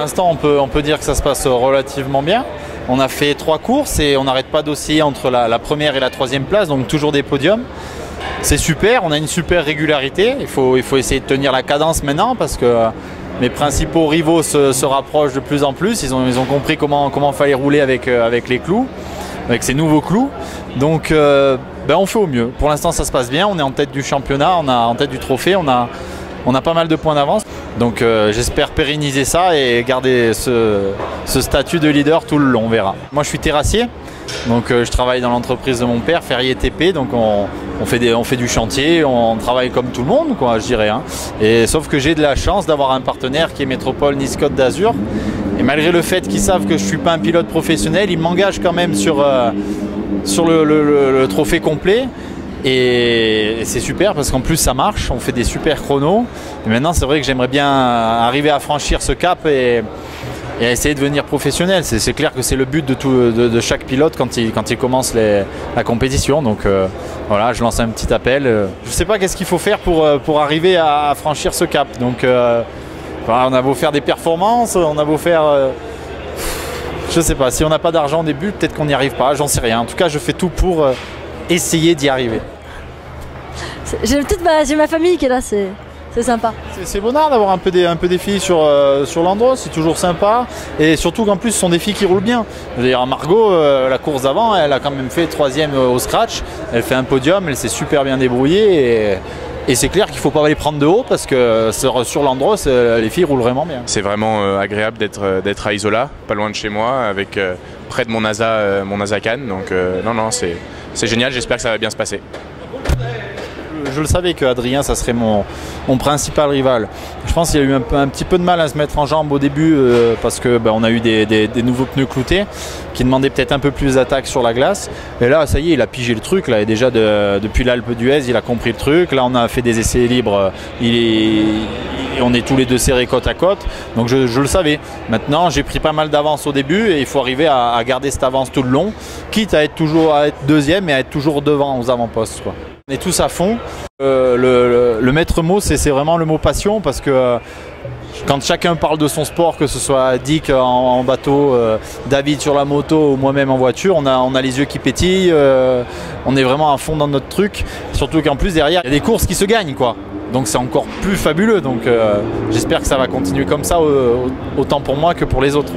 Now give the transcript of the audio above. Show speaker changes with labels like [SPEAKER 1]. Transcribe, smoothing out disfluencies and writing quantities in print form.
[SPEAKER 1] l'instant, on peut dire que ça se passe relativement bien. On a fait 3 courses et on n'arrête pas d'osciller entre la première et la 3e place, donc toujours des podiums. C'est super, on a une super régularité. Il faut essayer de tenir la cadence maintenant parce que mes principaux rivaux se rapprochent de plus en plus. Ils ont compris comment fallait rouler avec les clous, avec ces nouveaux clous. Donc on fait au mieux. Pour l'instant, ça se passe bien. On est en tête du championnat, on est en tête du trophée. On a pas mal de points d'avance. Donc j'espère pérenniser ça et garder ce statut de leader tout le long, on verra. Moi je suis terrassier, donc je travaille dans l'entreprise de mon père, Ferrier TP, donc on fait du chantier, on travaille comme tout le monde, quoi, je dirais. Hein. Et sauf que j'ai de la chance d'avoir un partenaire qui est Métropole Nice Côte d'Azur. Et malgré le fait qu'ils savent que je ne suis pas un pilote professionnel, ils m'engagent quand même sur le trophée complet. Et c'est super parce qu'en plus ça marche, on fait des super chronos. Et maintenant c'est vrai que j'aimerais bien arriver à franchir ce cap et à essayer de devenir professionnel. C'est clair que c'est le but de chaque pilote quand il commence la compétition. Donc voilà, je lance un petit appel. Je ne sais pas qu'est-ce qu'il faut faire pour arriver à franchir ce cap. Donc on a beau faire des performances, on a beau faire... je ne sais pas, si on n'a pas d'argent au début, peut-être qu'on n'y arrive pas, j'en sais rien. En tout cas, je fais tout pour... essayer d'y arriver.
[SPEAKER 2] J'ai ma famille qui est là, c'est sympa.
[SPEAKER 1] C'est bonheur d'avoir un peu des filles sur l'endroit, c'est toujours sympa. Et surtout qu'en plus, ce sont des filles qui roulent bien. D'ailleurs, Margot, la course d'avant, elle a quand même fait 3e au scratch. Elle fait un podium, elle s'est super bien débrouillée. Et c'est clair qu'il ne faut pas les prendre de haut parce que sur l'endroit, les filles roulent vraiment bien.
[SPEAKER 3] C'est vraiment agréable d'être à Isola, pas loin de chez moi, avec près de mon NASA Cannes. Donc non, c'est génial, j'espère que ça va bien se passer.
[SPEAKER 1] Je le savais qu'Adrien, ça serait mon principal rival. Je pense qu'il a eu un petit peu de mal à se mettre en jambe au début parce qu'on a eu des nouveaux pneus cloutés qui demandaient peut-être un peu plus d'attaque sur la glace. Et là, ça y est, il a pigé le truc. Là, et déjà, depuis l'Alpe d'Huez, il a compris le truc. Là, on a fait des essais libres. On est tous les deux serrés côte à côte. Donc, je le savais. Maintenant, j'ai pris pas mal d'avance au début et il faut arriver à garder cette avance tout le long, quitte à être toujours à être 2e et à être toujours devant aux avant-postes, quoi. On est tous à fond. Le maître mot, c'est vraiment le mot passion parce que quand chacun parle de son sport, que ce soit Dick en bateau, David sur la moto ou moi-même en voiture, on a les yeux qui pétillent, on est vraiment à fond dans notre truc. Surtout qu'en plus derrière, il y a des courses qui se gagnent, quoi. Donc c'est encore plus fabuleux. Donc j'espère que ça va continuer comme ça, autant pour moi que pour les autres.